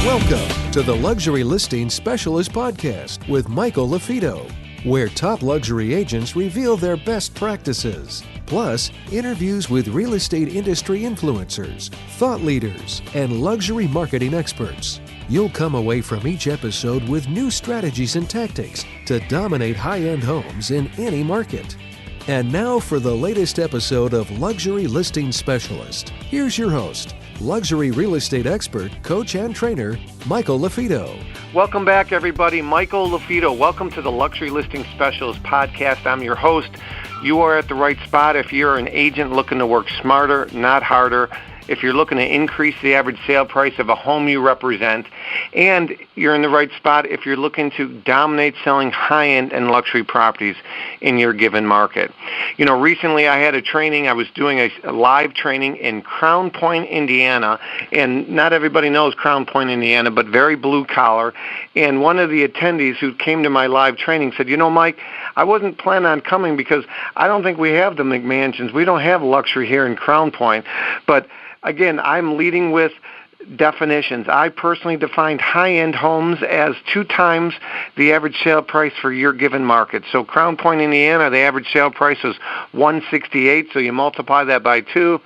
Welcome to the Luxury Listing Specialist Podcast with Michael LaFido, where top luxury agents reveal their best practices, plus interviews with real estate industry influencers, thought leaders, and luxury marketing experts. You'll come away from each episode with new strategies and tactics to dominate high-end homes in any market. And now for the latest episode of Luxury Listing Specialist. Here's your host, luxury real estate expert, coach, and trainer, Michael LaFido. Welcome back, everybody. Michael LaFido. Welcome to the Luxury Listing Specialist Podcast. I'm your host. You are at the right spot if you're an agent looking to work smarter, not harder. If you're looking to increase the average sale price of a home you represent, and you're in the right spot if you're looking to dominate selling high-end and luxury properties in your given market. You know, recently I had a training. I was doing a live training in Crown Point, Indiana, and not everybody knows Crown Point, Indiana, but very blue collar. And one of the attendees who came to my live training said, you know, Mike, I wasn't planning on coming because I don't think we have the McMansions. We don't have luxury here in Crown Point, but again, I'm leading with definitions. I personally defined high-end homes as 2 times the average sale price for your given market. So Crown Point, Indiana, the average sale price is $168. So you multiply that by 2,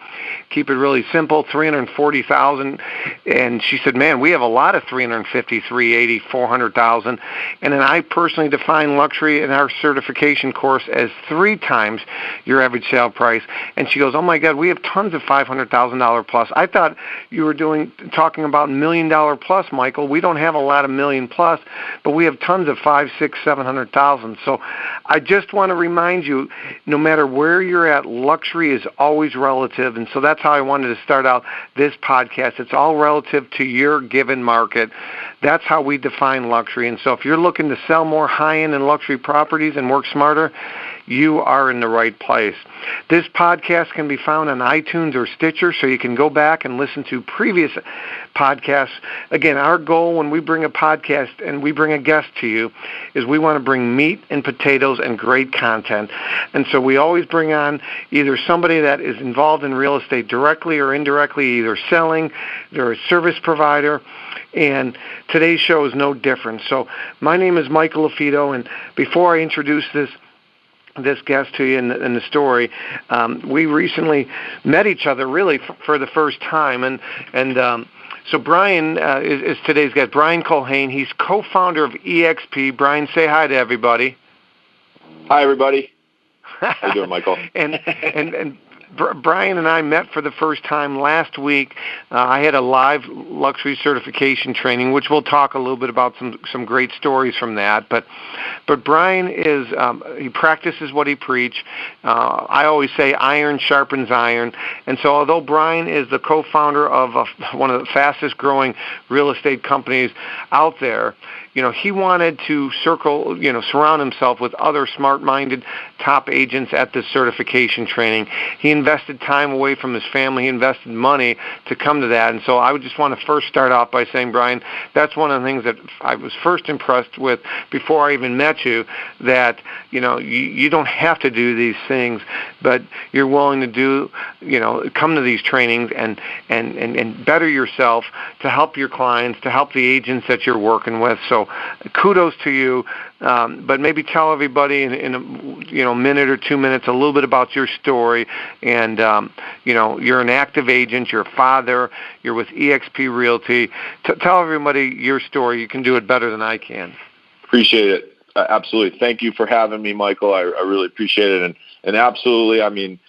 keep it really simple, $340,000. And she said, man, we have a lot of $350,000, $380,000, $400,000. And then I personally define luxury in our certification course as 3 times your average sale price. And she goes, oh my God, we have tons of $500,000 plus. I thought you were talking about $1 million plus, Michael. We don't have a lot of million plus, but we have tons of 500,000, 600,000, 700,000. So I just want to remind you, no matter where you're at, luxury is always relative. And so that's how I wanted to start out this podcast. It's all relative to your given market. That's how we define luxury. And so if you're looking to sell more high-end and luxury properties and work smarter, you are in the right place. This podcast can be found on iTunes or Stitcher, so you can go back and listen to previous podcasts. Again, our goal when we bring a podcast and we bring a guest to you is we want to bring meat and potatoes and great content. And so we always bring on either somebody that is involved in real estate directly or indirectly, either selling, they're a service provider, and today's show is no different. So my name is Michael LaFido, and before I introduce this guest to you in the story, we recently met each other really for the first time, and so Brian is today's guest. Brian Culhane. He's co-founder of EXP. Brian, say hi to everybody. Hi, everybody. How you doing, Michael? and Brian and I met for the first time last week. I had a live luxury certification training, which we'll talk a little bit about some great stories from that. But Brian is he practices what he preaches. I always say iron sharpens iron. And so although Brian is the co-founder of one of the fastest growing real estate companies out there, you know, he wanted to surround himself with other smart-minded top agents at this certification training. He invested time away from his family. He invested money to come to that. And so I would just want to first start off by saying, Brian, that's one of the things that I was first impressed with before I even met you, that, you know, you don't have to do these things, but you're willing to come to these trainings and better yourself to help your clients, to help the agents that you're working with. So kudos to you, but maybe tell everybody in a minute or 2 minutes a little bit about your story. And you're an active agent, you're a father, you're with EXP Realty. Tell everybody your story. You can do it better than I can. Appreciate it. Absolutely. Thank you for having me, Michael. I really appreciate it. And absolutely, I mean,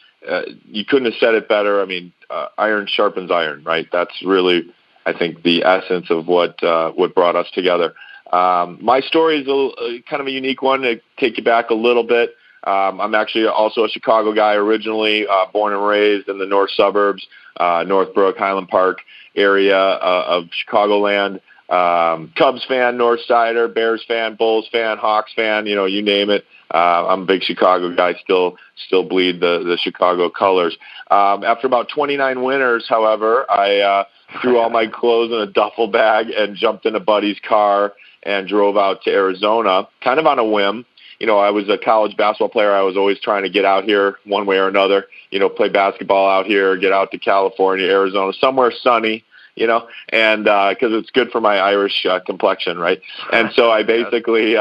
you couldn't have said it better. I mean, iron sharpens iron, right? That's really, I think, the essence of what brought us together. My story is kind of a unique one to take you back a little bit. I'm actually also a Chicago guy originally, born and raised in the north suburbs, Northbrook, Highland Park area of Chicagoland. Cubs fan, North Sider, Bears fan, Bulls fan, Hawks fan, you name it. I'm a big Chicago guy, still bleed the Chicago colors. After about 29 winters, however, I threw all my clothes in a duffel bag and jumped in a buddy's car and drove out to Arizona, kind of on a whim. I was a college basketball player. I was always trying to get out here one way or another, play basketball out here, get out to California, Arizona, somewhere sunny. and because it's good for my Irish complexion, right? And so I basically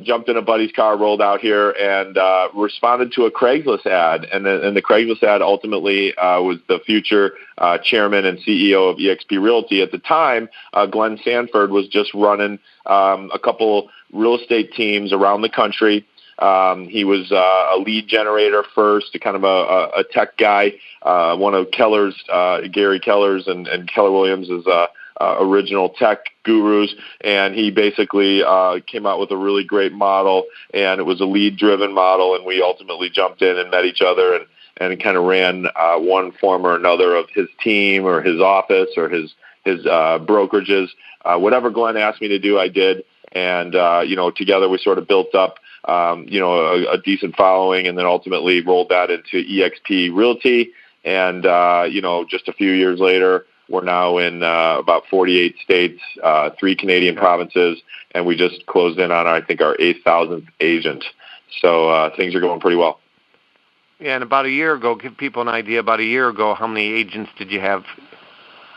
jumped in a buddy's car, rolled out here, and responded to a Craigslist ad. And the Craigslist ad ultimately was the future chairman and CEO of eXp Realty. At the time, Glenn Sanford was just running a couple real estate teams around the country. He was a lead generator first, kind of a tech guy, one of Keller's, Gary Keller's and Keller Williams' original tech gurus, and he basically came out with a really great model, and it was a lead-driven model, and we ultimately jumped in and met each other and kind of ran one form or another of his team or his office or his brokerages. Whatever Glenn asked me to do, I did, and together we sort of built up a decent following, and then ultimately rolled that into eXp Realty. And, just a few years later, we're now in about 48 states, 3 Canadian provinces, and we just closed in on, I think, our 8,000th agent. So things are going pretty well. Yeah, and about a year ago, give people an idea, how many agents did you have?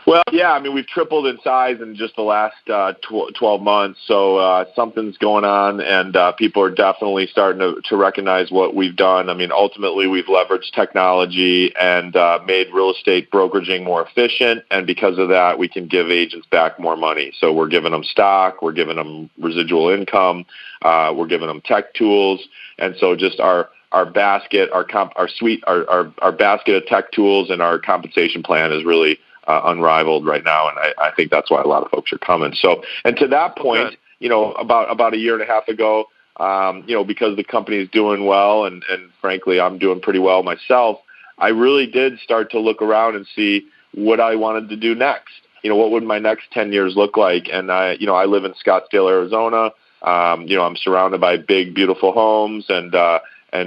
Well, yeah, I mean, we've tripled in size in just the last 12 months, so something's going on, and people are definitely starting to recognize what we've done. I mean, ultimately, we've leveraged technology and made real estate brokeraging more efficient, and because of that, we can give agents back more money. So we're giving them stock, we're giving them residual income, we're giving them tech tools, and so just our basket, our basket of tech tools and our compensation plan is really unrivaled right now, and I think that's why a lot of folks are coming. So, and to that point, about a year and a half ago, because the company is doing well, and frankly, I'm doing pretty well myself, I really did start to look around and see what I wanted to do next. What would my next 10 years look like? And I live in Scottsdale, Arizona. I'm surrounded by big, beautiful homes, and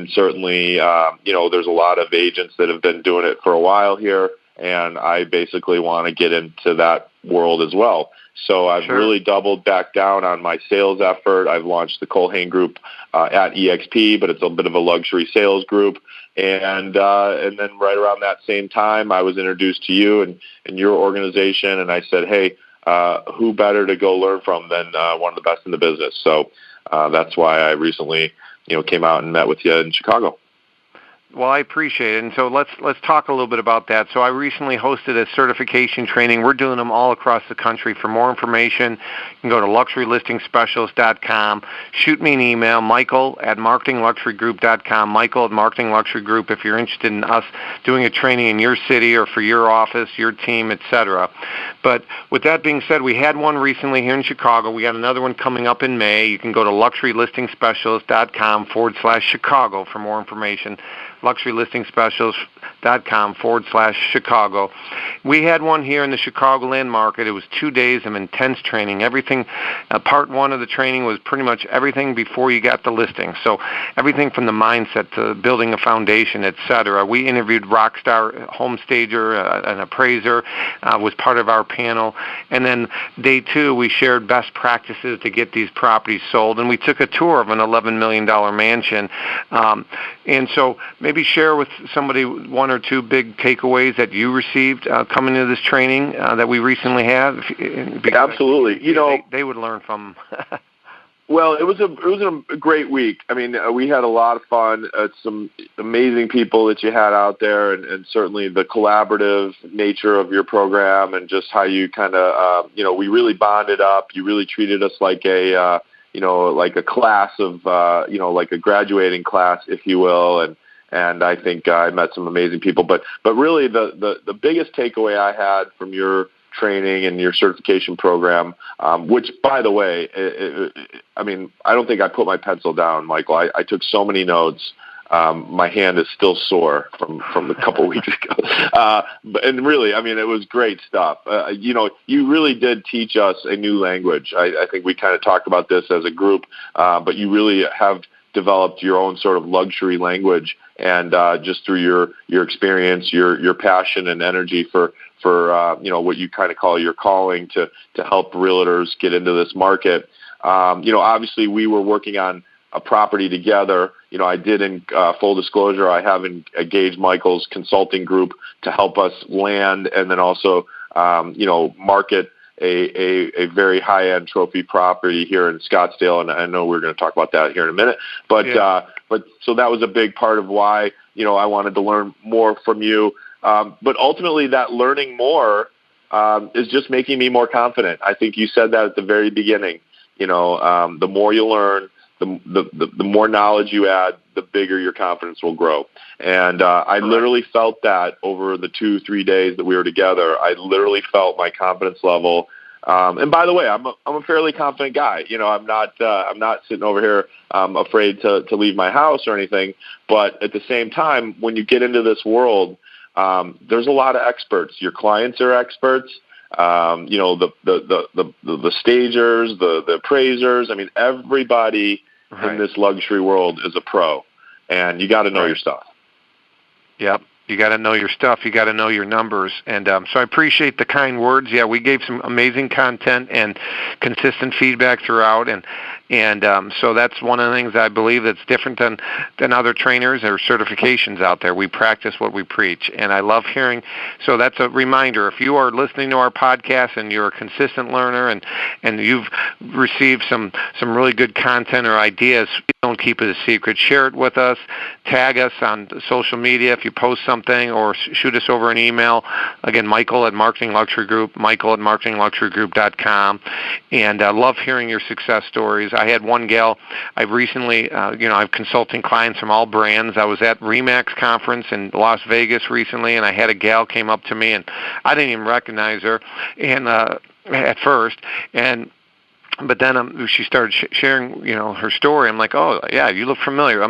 certainly, there's a lot of agents that have been doing it for a while here. And I basically want to get into that world as well. So I've really doubled back down on my sales effort. I've launched the Culhane group at eXp, but it's a bit of a luxury sales group. And then right around that same time, I was introduced to you and your organization, and I said, hey, who better to go learn from than one of the best in the business? So that's why I recently, came out and met with you in Chicago. Well, I appreciate it. And so let's talk a little bit about that. So I recently hosted a certification training. We're doing them all across the country. For more information, you can go to luxurylistingspecialist.com. Shoot me an email, michael@marketingluxurygroup.com, michael@marketingluxurygroup, if you're interested in us doing a training in your city or for your office, your team, etc. But with that being said, we had one recently here in Chicago. We got another one coming up in May. You can go to luxurylistingspecialist.com/Chicago for more information. luxurylistingspecialist.com/Chicago. We had one here in the Chicagoland market. It was 2 days of intense training. Everything, part one of the training was pretty much everything before you got the listing. So everything from the mindset to building a foundation, etc. We interviewed Rockstar home stager, an appraiser, was part of our panel. And then day 2, we shared best practices to get these properties sold. And we took a tour of an $11 million mansion. And so maybe share with somebody one or two big takeaways that you received coming to this training that we recently had. Absolutely. They would learn from. Well, it was a great week. I mean, we had a lot of fun. Some amazing people that you had out there, and certainly the collaborative nature of your program, and just how you kind of, we really bonded up. You really treated us like a, like a class of, like a graduating class, if you will, and I think I met some amazing people. But really, the biggest takeaway I had from your training and your certification program, which, by the way, I don't think I put my pencil down, Michael. I took so many notes. My hand is still sore from a couple of weeks ago. And really, it was great stuff. You really did teach us a new language. I think we kind of talked about this as a group, but you really have developed your own sort of luxury language, and just through your experience, your passion and energy for what you kind of call your calling to help realtors get into this market. Obviously we were working on a property together. I did, in full disclosure, I have engaged Michael's consulting group to help us land, and then also market a very high-end trophy property here in Scottsdale, and I know we're going to talk about that here in a minute. But so that was a big part of why I wanted to learn more from you. But ultimately, that learning more is just making me more confident. I think you said that at the very beginning. The more you learn, the more knowledge you add, the bigger your confidence will grow. And I literally felt that over the 2-3 days that we were together. I literally felt my confidence level. And by the way, I'm a fairly confident guy. I'm not sitting over here afraid to leave my house or anything. But at the same time, when you get into this world, there's a lot of experts. Your clients are experts. The stagers, the appraisers. I mean, everybody in this luxury world is a pro, and you got to know your stuff. Yep. You got to know your stuff. You got to know your numbers. And so I appreciate the kind words. Yeah, we gave some amazing content and consistent feedback throughout. And so that's one of the things I believe that's different than other trainers or certifications out there. We practice what we preach. And I love hearing. So that's a reminder. If you are listening to our podcast and you're a consistent learner and you've received some really good content or ideas, don't keep it a secret. Share it with us. Tag us on social media if you post something, or shoot us over an email. Again, Michael at Marketing Luxury Group, Michael at marketingluxurygroup.com. And I love hearing your success stories. I had one gal, I recently, I've consulting clients from all brands. I was at RE/MAX conference in Las Vegas recently, and I had a gal came up to me, and I didn't even recognize her and at first. But then she started sharing, her story. I'm like, oh, yeah, you look familiar.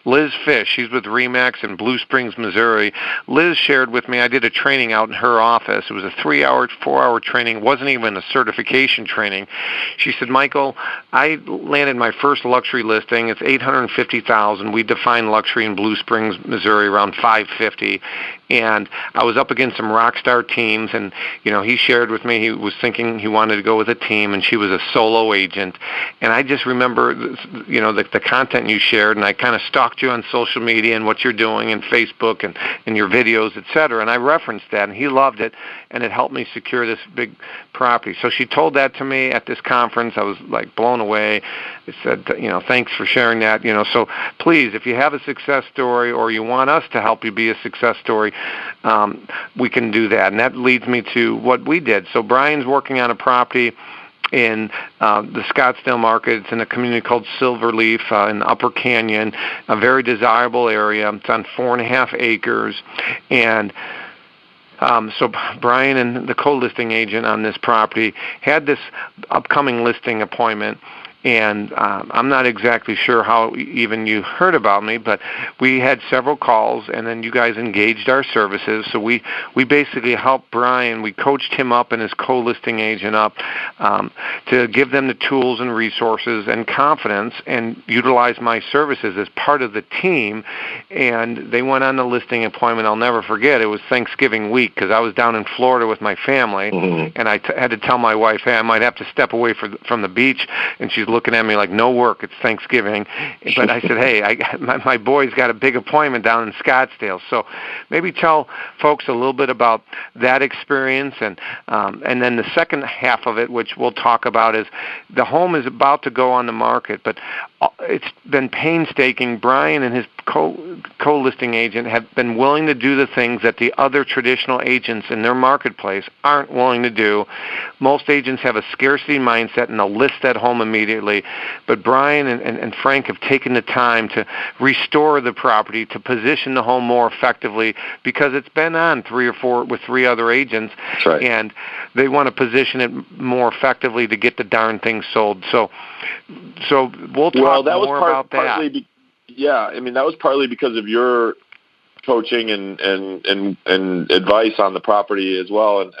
Liz Fish. She's with RE/MAX in Blue Springs, Missouri. Liz shared with me, I did a training out in her office. It was a 4-hour training. It wasn't even a certification training. She said, Michael, I landed my first luxury listing. It's $850,000. We define luxury in Blue Springs, Missouri, around $550,000. And I was up against some rock star teams, and he shared with me he was thinking he wanted to go with a team, and she was a solo agent. And I just remember the content you shared, and I kind of stalked you on social media and what you're doing and Facebook and your videos, etc. And I referenced that, and he loved it, and it helped me secure this big property. So she told that to me at this conference. I was like blown away. It said, thanks for sharing that. So please, if you have a success story or you want us to help you be a success story, we can do that. And that leads me to what we did. So Brian's working on a property in the Scottsdale market. It's in a community called Silverleaf in the Upper Canyon, a very desirable area. It's on 4.5 acres. And so Brian and the co-listing agent on this property had this upcoming listing appointment. And I'm not exactly sure how even you heard about me, but we had several calls, and then you guys engaged our services. So we basically helped Brian. We coached him up and his co-listing agent up to give them the tools and resources and confidence and utilize my services as part of the team. And they went on the listing appointment. I'll never forget. It was Thanksgiving week because I was down in Florida with my family, and I had to tell my wife, hey, I might have to step away from the beach. And she's looking at me like, no work, it's Thanksgiving. But I said, hey, my boy's got a big appointment down in Scottsdale. So maybe tell folks a little bit about that experience. And then the second half of it, which we'll talk about, is the home is about to go on the market, but it's been painstaking. Brian and his co-listing agent have been willing to do the things that the other traditional agents in their marketplace aren't willing to do. Most agents have a scarcity mindset and they'll list that home immediately. But Brian and Frank have taken the time to restore the property, to position the home more effectively, because it's been on 3 or 4 with 3 other agents. That's right. And they want to position it more effectively to get the darn thing sold. So we'll talk more about that. That was partly because of your coaching and advice on the property as well, and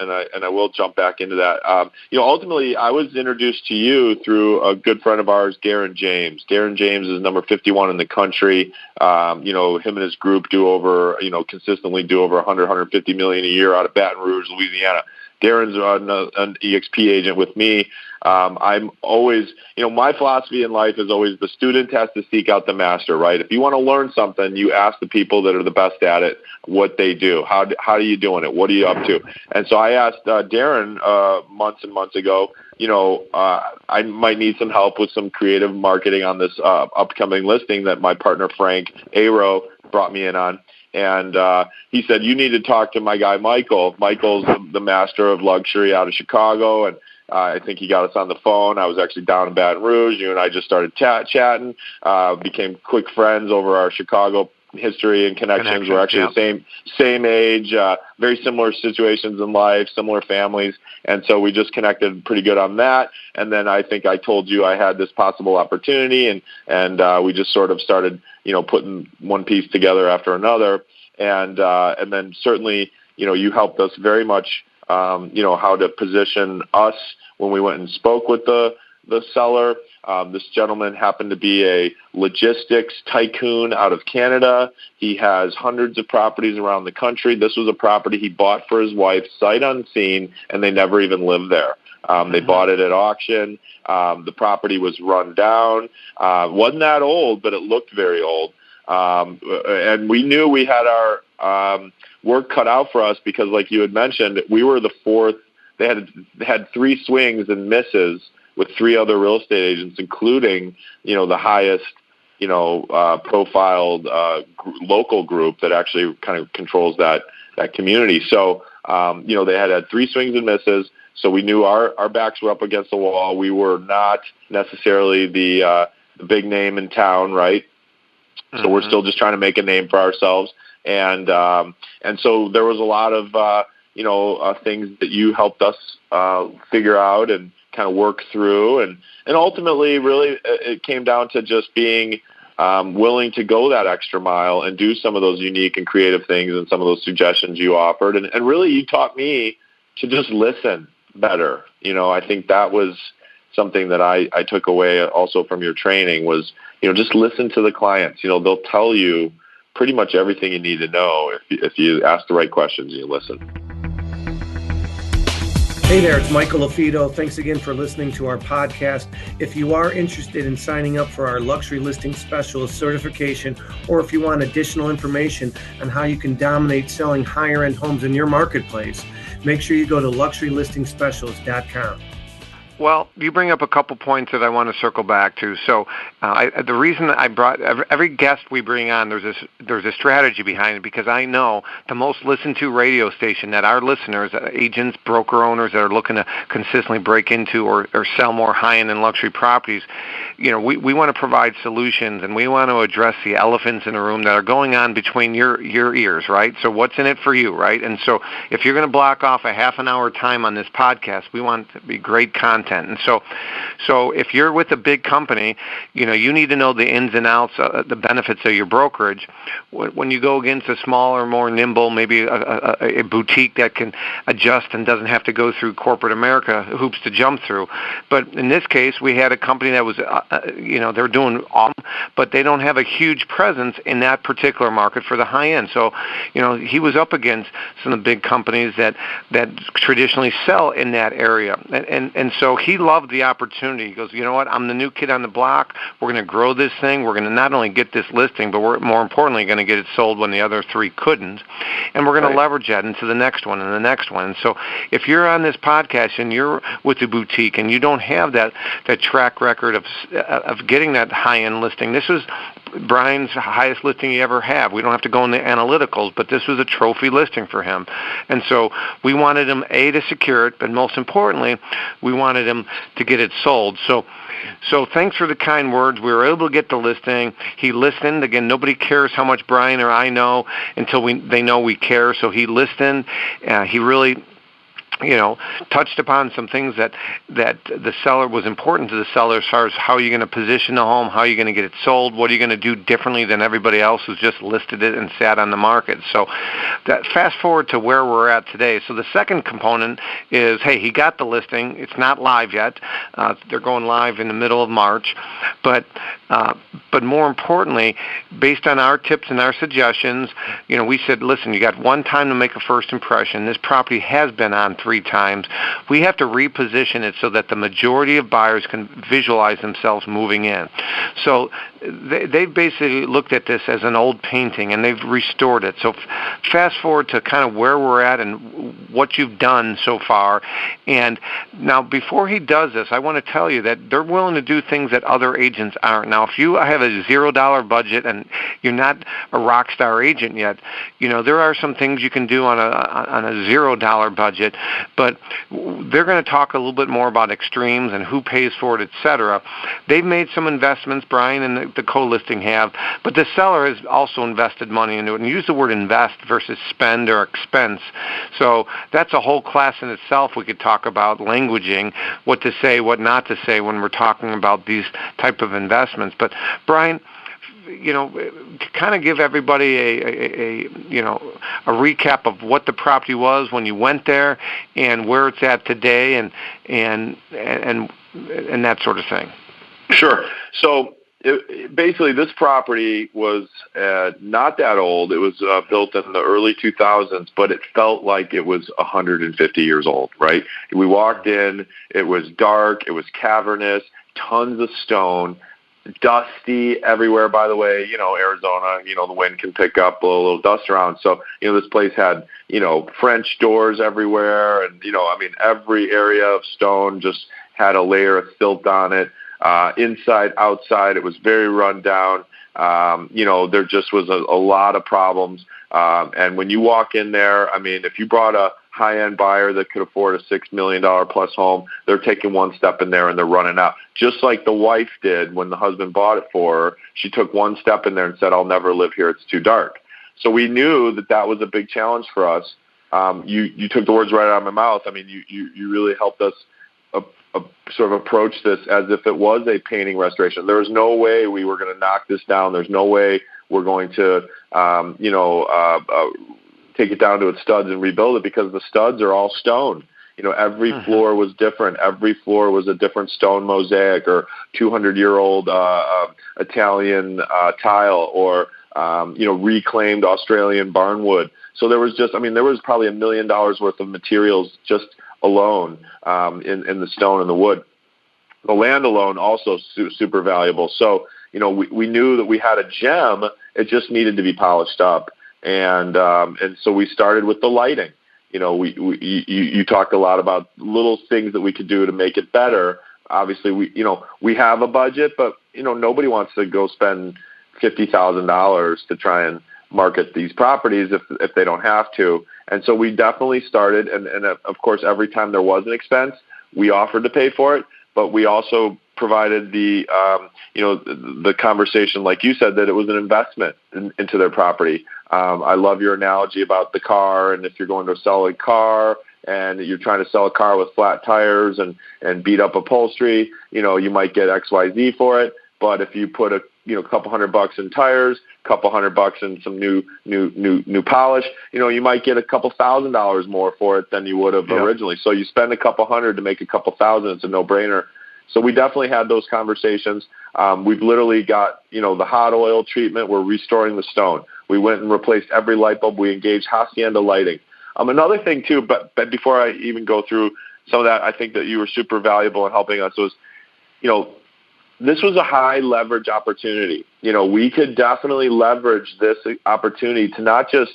I will jump back into that. Ultimately, I was introduced to you through a good friend of ours, Garen James. Garen James is number 51 in the country. Him and his group consistently do over 100, 150 million a year out of Baton Rouge, Louisiana. Darren's an EXP agent with me. I'm always, my philosophy in life is always the student has to seek out the master, right? If you want to learn something, you ask the people that are the best at it what they do. How are you doing it? What are you up to? And so I asked Darren months and months ago, I might need some help with some creative marketing on this upcoming listing that my partner Frank Aero brought me in on. And he said, you need to talk to my guy Michael. Michael's the master of luxury out of Chicago, and I think he got us on the phone. I was actually down in Baton Rouge. You and I just started chatting, became quick friends over our Chicago history and connections. We're actually the same age, very similar situations in life, similar families. And so we just connected pretty good on that. And then I think I told you I had this possible opportunity, and we just sort of started, putting one piece together after another. And then certainly, you helped us very much, how to position us when we went and spoke with the seller. This gentleman happened to be a logistics tycoon out of Canada. He has hundreds of properties around the country. This was a property he bought for his wife, sight unseen, and they never even lived there. They bought it at auction. The property was run down. Wasn't that old, but it looked very old. And we knew we had our work cut out for us because, like you had mentioned, we were the fourth. They had 3 swings and misses with 3 other real estate agents, including, the highest, profiled local group that actually kind of controls that community. So, they had 3 swings and misses. So we knew our backs were up against the wall. We were not necessarily the big name in town, right? So we're still just trying to make a name for ourselves. And so there was a lot of, things that you helped us figure out and kind of work through. And ultimately, really, it came down to just being willing to go that extra mile and do some of those unique and creative things and some of those suggestions you offered. And really, you taught me to just listen better. I think that was something that I took away also from your training was, just listen to the clients. They'll tell you pretty much everything you need to know if you ask the right questions and you listen. Hey there, it's Michael LaFido. Thanks again for listening to our podcast. If you are interested in signing up for our Luxury Listing Specialist certification, or if you want additional information on how you can dominate selling higher-end homes in your marketplace, make sure you go to luxurylисtingspecialist.com. Well, you bring up a couple points that I want to circle back to. So the reason I brought every guest we bring on, there's a strategy behind it, because I know the most listened to radio station that our listeners, agents, broker owners that are looking to consistently break into or sell more high-end and luxury properties, we want to provide solutions, and we want to address the elephants in the room that are going on between your ears, right? So what's in it for you, right? And so if you're going to block off a half an hour time on this podcast, we want it to be great content. And so if you're with a big company, you need to know the ins and outs, the benefits of your brokerage. When you go against a smaller, more nimble, maybe a boutique that can adjust and doesn't have to go through corporate America hoops to jump through. But in this case, we had a company that was, they're doing awesome, but they don't have a huge presence in that particular market for the high end. So, he was up against some of the big companies that traditionally sell in that area. And so he loved the opportunity. He goes, you know what? I'm the new kid on the block. We're going to grow this thing. We're going to not only get this listing, but we're more importantly going to get it sold when the other 3 couldn't. And we're going to leverage that into the next one and the next one. And so if you're on this podcast and you're with the boutique and you don't have that track record of getting that high-end listing, this is Brian's highest listing he ever had. We don't have to go into analyticals, but this was a trophy listing for him. And so we wanted him, to secure it, but most importantly, we wanted him to get it sold. So thanks for the kind words. We were able to get the listing. He listened. Again, nobody cares how much Brian or I know until they know we care. So he listened. He really touched upon some things that the seller was important to the seller as far as how you're going to position the home, how you're going to get it sold, what are you going to do differently than everybody else who's just listed it and sat on the market. So that fast forward to where we're at today. So the second component is, hey, he got the listing. It's not live yet. They're going live in the middle of March. But more importantly, based on our tips and our suggestions, we said, listen, you got one time to make a first impression. This property has been on 3 times. We have to reposition it so that the majority of buyers can visualize themselves moving in. So they basically looked at this as an old painting, and they've restored it. So fast forward to kind of where we're at and what you've done so far. And now, before he does this, I want to tell you that they're willing to do things that other agents aren't. Now, if you have a $0 budget and you're not a rock star agent yet, there are some things you can do on a $0 budget, but they're going to talk a little bit more about extremes and who pays for it, etc. They've made some investments, Brian and the co-listing have, but the seller has also invested money into it, and use the word invest versus spend or expense. So that's a whole class in itself. We could talk about languaging, what to say, what not to say when we're talking about these type of investments. But Brian, to kind of give everybody a recap of what the property was when you went there and where it's at today, and that sort of thing. Sure. So basically, this property was not that old. It was built in the early 2000s, but it felt like it was 150 years old, right? We walked in, it was dark, it was cavernous, tons of stone, dusty everywhere, by the way. Arizona, the wind can pick up, blow a little dust around. So, this place had, French doors everywhere. And, every area of stone just had a layer of silt on it. Inside, outside, it was very run down. There just was a lot of problems. And when you walk in there, if you brought a high-end buyer that could afford a $6 million plus home, they're taking one step in there and they're running out. Just like the wife did when the husband bought it for her. She took one step in there and said, "I'll never live here. It's too dark." So we knew that was a big challenge for us. You took the words right out of my mouth. You really helped us sort of approach this as if it was a painting restoration. There was no way we were going to knock this down. There's no way we're going to, take it down to its studs and rebuild it, because the studs are all stone. Every floor was different. Every floor was a different stone mosaic or 200-year-old Italian tile or, reclaimed Australian barnwood. So there was there was probably $1 million worth of materials just alone in the stone and the wood. The land alone also super valuable. So, we knew that we had a gem. It just needed to be polished up. And so we started with the lighting. You talked a lot about little things that we could do to make it better. Obviously, we have a budget, but, nobody wants to go spend $50,000 to try and market these properties if they don't have to. And so we definitely started, and of course, every time there was an expense, we offered to pay for it, but we also provided the conversation, like you said, that it was an investment into their property. I love your analogy about the car, and if you're going to sell a car and you're trying to sell a car with flat tires and beat up upholstery, you might get XYZ for it. But if you put a couple $100 in tires, couple $100 in some new polish, you might get a couple $1,000 more for it than you would have originally. So you spend a couple $100 to make a couple thousand. It's a no-brainer. So we definitely had those conversations. We've literally got, the hot oil treatment. We're restoring the stone. We went and replaced every light bulb. We engaged Hacienda Lighting. Another thing too, but before I even go through some of that, I think that you were super valuable in helping us was, this was a high leverage opportunity. We could definitely leverage this opportunity to not just,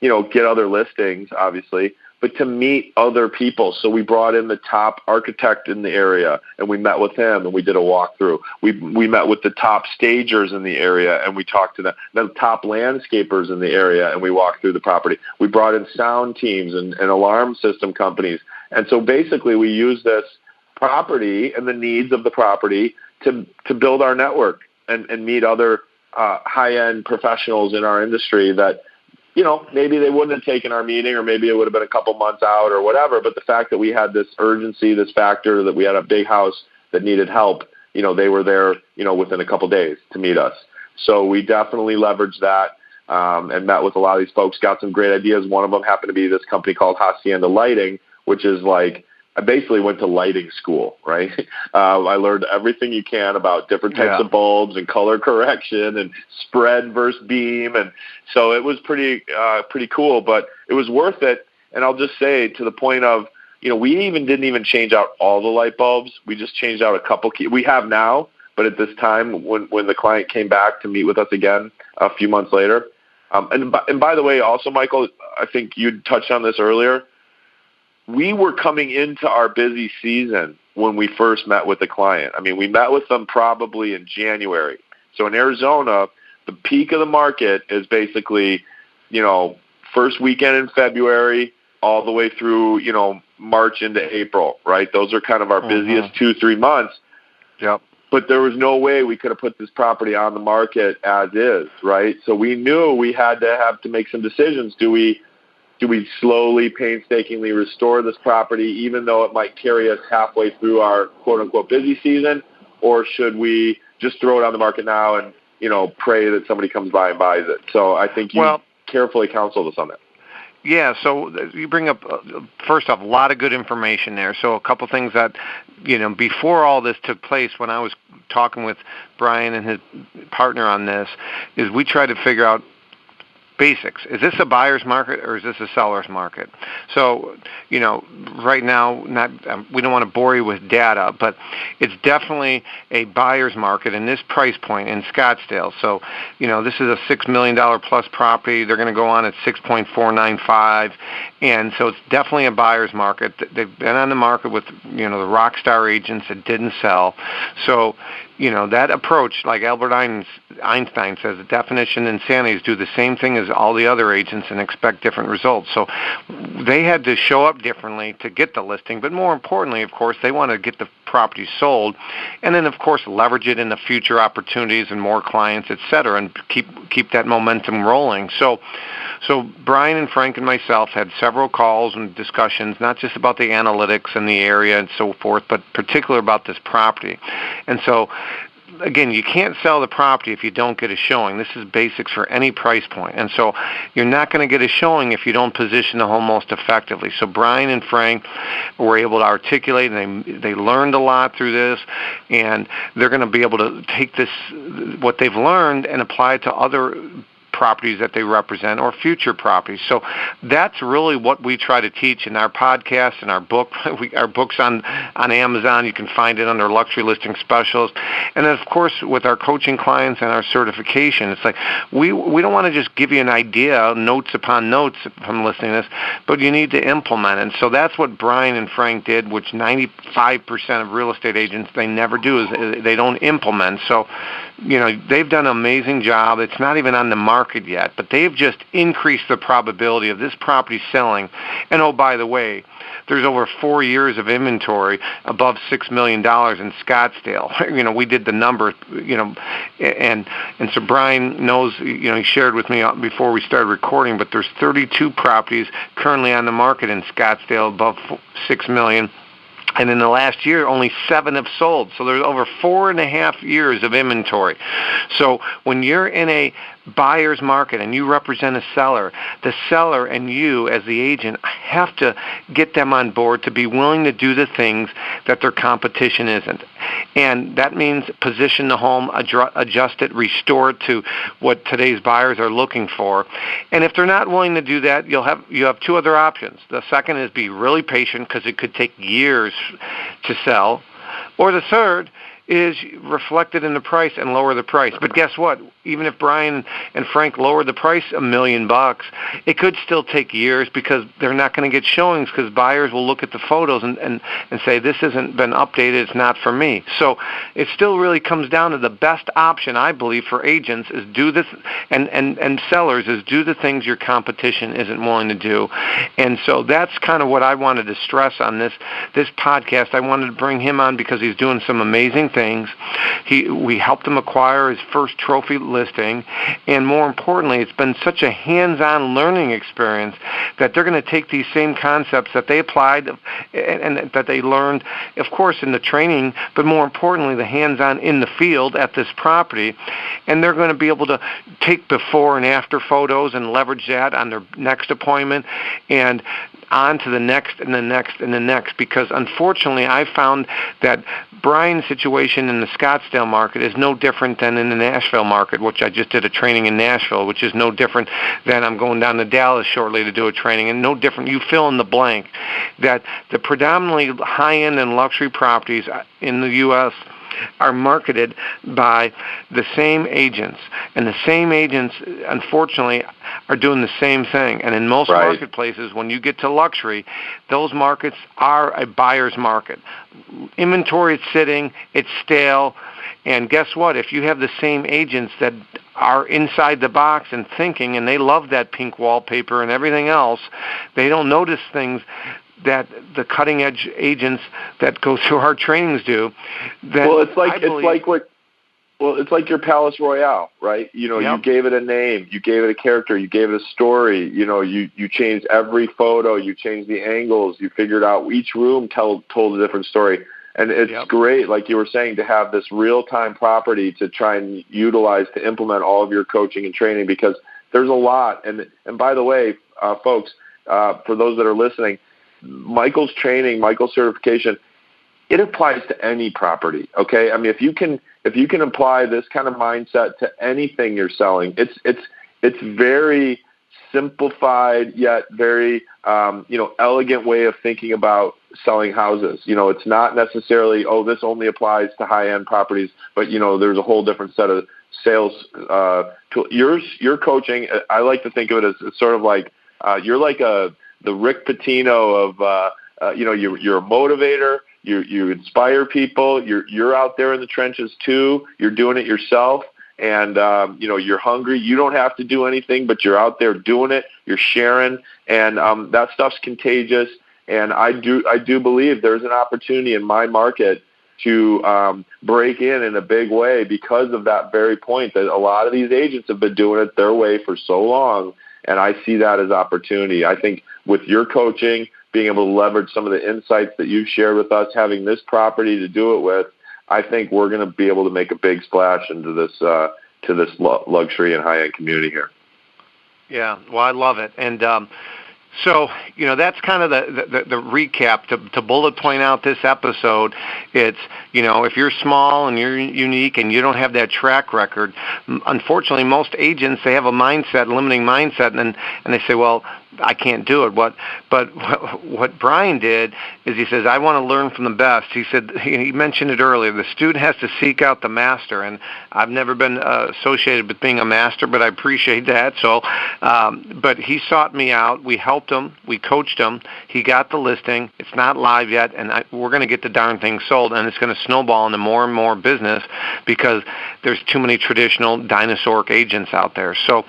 get other listings, obviously, but to meet other people. So we brought in the top architect in the area, and we met with him, and we did a walkthrough. We met with the top stagers in the area, and we talked to the top landscapers in the area, and we walked through the property. We brought in sound teams and alarm system companies. And so basically we used this property and the needs of the property to build our network and meet other high-end professionals in our industry that, maybe they wouldn't have taken our meeting, or maybe it would have been a couple months out or whatever. But the fact that we had this urgency, this factor, that we had a big house that needed help, they were there, within a couple days to meet us. So we definitely leveraged that and met with a lot of these folks, got some great ideas. One of them happened to be this company called Hacienda Lighting, which is like, I basically went to lighting school, right? I learned everything you can about different types of bulbs and color correction and spread versus beam. And so it was pretty cool, but it was worth it. And I'll just say, to the point of, we didn't even change out all the light bulbs. We just changed out a couple key. We have now, but at this time, when the client came back to meet with us again a few months later, and by the way, also, Michael, I think you touched on this earlier. We were coming into our busy season when we first met with the client. I mean, we met with them probably in January. So in Arizona, the peak of the market is basically, first weekend in February all the way through, March into April, right? Those are kind of our busiest 2-3 months. Yep. But there was no way we could have put this property on the market as is, right? So we knew we had to make some decisions. Do we slowly, painstakingly restore this property, even though it might carry us halfway through our quote-unquote busy season, or should we just throw it on the market now and, pray that somebody comes by and buys it? So I think you carefully counseled us on that. Yeah, so you bring up, first off, a lot of good information there. So a couple things that, before all this took place, when I was talking with Brian and his partner on this, is we tried to figure out basics. Is this a buyer's market or is this a seller's market? So, right now, we don't want to bore you with data, but it's definitely a buyer's market in this price point in Scottsdale. So, this is a $6 million plus property. They're going to go on at 6.495, and so it's definitely a buyer's market. They've been on the market with, the rock star agents that didn't sell. So, that approach, like Albert Einstein says, the definition of insanity is do the same thing as all the other agents and expect different results. So they had to show up differently to get the listing, but more importantly, of course, they want to get the property sold, and then, of course, leverage it into future opportunities and more clients, et cetera, and keep that momentum rolling. So Brian and Frank and myself had several calls and discussions, not just about the analytics and the area and so forth, but particularly about this property. And so, again, you can't sell the property if you don't get a showing. This is basics for any price point. And so you're not going to get a showing if you don't position the home most effectively. So Brian and Frank were able to articulate, and they learned a lot through this, and they're going to be able to take this, what they've learned, and apply it to other properties that they represent or future properties. So that's really what we try to teach in our podcast and our book. Our book's on Amazon. You can find it under Luxury Listing Specials. And then, of course, with our coaching clients and our certification, it's like we don't want to just give you an idea, notes upon notes from listening to this, but you need to implement it. And so that's what Brian and Frank did, which 95% of real estate agents, they never do, is they don't implement. So, they've done an amazing job. It's not even on the market yet, but they've just increased the probability of this property selling. And oh, by the way, there's over 4 years of inventory above $6 million in Scottsdale. We did the number, and so Brian knows, he shared with me before we started recording, but there's 32 properties currently on the market in Scottsdale above $6 million. And in the last year, only 7 have sold. So there's over 4.5 years of inventory. So when you're in a buyer's market and you represent a seller, the seller and you as the agent have to get them on board to be willing to do the things that their competition isn't. And that means position the home, adjust it, restore it to what today's buyers are looking for. And if they're not willing to do that, you have 2 other options. The second is be really patient, because it could take years to sell. Or the third is reflected in the price and lower the price. But guess what? Even if Brian and Frank lower the price $1 million, it could still take years, because they're not going to get showings, because buyers will look at the photos and say, this hasn't been updated, it's not for me. So it still really comes down to the best option, I believe, for agents is do this, and sellers is do the things your competition isn't willing to do. And so that's kind of what I wanted to stress on this podcast. I wanted to bring him on because he's doing some amazing things. We helped him acquire his first trophy listing, and more importantly, it's been such a hands-on learning experience that they're going to take these same concepts that they applied and that they learned, of course, in the training, but more importantly, the hands-on in the field at this property, and they're going to be able to take before and after photos and leverage that on their next appointment. And on to the next and the next and the next, because unfortunately I found that Brian's situation in the Scottsdale market is no different than in the Nashville market, which I just did a training in Nashville, which is no different than I'm going down to Dallas shortly to do a training, and no different, you fill in the blank, that the predominantly high-end and luxury properties in the U.S. are marketed by the same agents, and the same agents, unfortunately, are doing the same thing. And in most marketplaces, when you get to luxury, those markets are a buyer's market. Inventory is sitting, it's stale, and guess what? If you have the same agents that are inside the box and thinking, and they love that pink wallpaper and everything else, they don't notice things that the cutting edge agents that go through our trainings do. Well, it's like your Palace Royale, right? You know, you gave it a name, you gave it a character, you gave it a story. You know, you changed every photo, you changed the angles, you figured out each room told a different story. And it's great, like you were saying, to have this real-time property to try and utilize to implement all of your coaching and training, because there's a lot. And by the way, folks, for those that are listening, Michael's training, Michael's certification, it applies to any property. Okay, I mean, if you can apply this kind of mindset to anything you're selling, it's very simplified yet very elegant way of thinking about selling houses. You know, it's not necessarily, this only applies to high-end properties, but there's a whole different set of sales tools. Your coaching, I like to think of it as it's sort of like you're like the Rick Pitino of you're a motivator. You inspire people. You're out there in the trenches too. You're doing it yourself, and you're hungry. You don't have to do anything, but you're out there doing it. You're sharing, and that stuff's contagious. And I do believe there's an opportunity in my market to break in a big way because of that very point, that a lot of these agents have been doing it their way for so long, and I see that as opportunity. I think with your coaching, being able to leverage some of the insights that you've shared with us, having this property to do it with, I think we're going to be able to make a big splash into this luxury and high-end community here. Yeah, well, I love it. And so, that's kind of the recap. To bullet point out this episode, it's, if you're small and you're unique and you don't have that track record, unfortunately, most agents, they have a limiting mindset, and they say, well, I can't do it. But what Brian did is he says, I want to learn from the best. He said, he mentioned it earlier, the student has to seek out the master, and I've never been associated with being a master, but I appreciate that. So, but he sought me out. We helped him. We coached him. He got the listing. It's not live yet, and we're going to get the darn thing sold, and it's going to snowball into more and more business because there's too many traditional dinosauric agents out there. So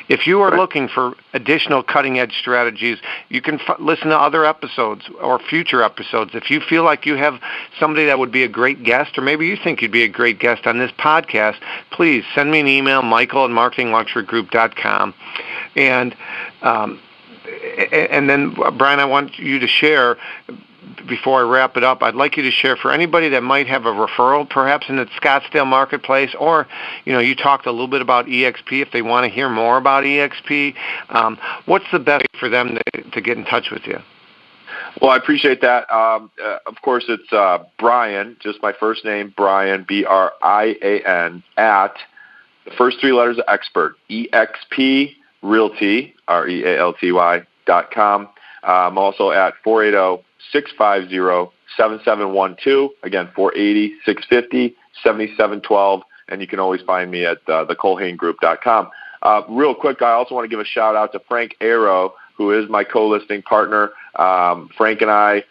if you are looking for additional cutting-edge strategies, you can listen to other episodes or future episodes. If you feel like you have somebody that would be a great guest, or maybe you think you'd be a great guest on this podcast, please send me an email, michael@marketingluxurygroup.com. And then, Brian, I want you to share, before I wrap it up, I'd like you to share for anybody that might have a referral, perhaps in the Scottsdale marketplace, or, you talked a little bit about EXP, if they want to hear more about EXP, what's the best way for them to get in touch with you? Well, I appreciate that. Of course, it's Brian, just my first name, Brian, BRIAN, at the first three letters of expert, EXP Realty, REALTY.com. I'm also at 480-650-7712. Again, 480-650-7712. And you can always find me at theculhanegroup.com. Real quick, I also want to give a shout out to Frank Arrow, who is my co-listing partner. Frank and I,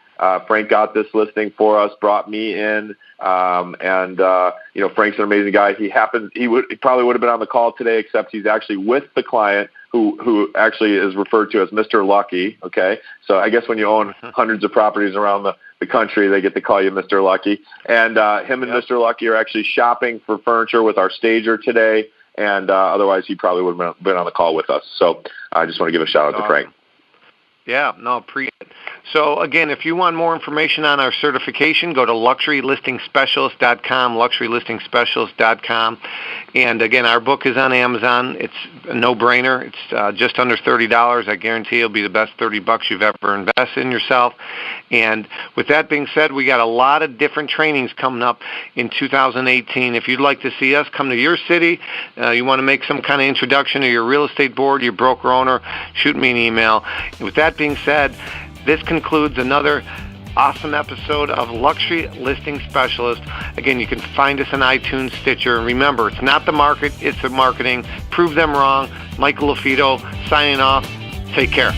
Frank got this listing for us, brought me in, and Frank's an amazing guy. He probably would have been on the call today, except he's actually with the client who actually is referred to as Mr. Lucky. Okay, so I guess when you own hundreds of properties around the country, they get to call you Mr. Lucky. And him and Mr. Lucky are actually shopping for furniture with our stager today. And otherwise, he probably would have been on the call with us. So I just want to give a shout out to Frank. Yeah, no, appreciate it. So again, if you want more information on our certification, go to luxurylistingspecialist.com, luxurylistingspecialist.com. And again, our book is on Amazon. It's a no-brainer. It's just under $30. I guarantee it'll be the best $30 you've ever invested in yourself. And with that being said, we got a lot of different trainings coming up in 2018. If you'd like to see us come to your city, you want to make some kind of introduction to your real estate board, your broker owner, shoot me an email. And with that being said, this concludes another awesome episode of Luxury Listing Specialist. Again, you can find us on iTunes, Stitcher. And remember, it's not the market, it's the marketing. Prove them wrong. Michael LaFido signing off. Take care.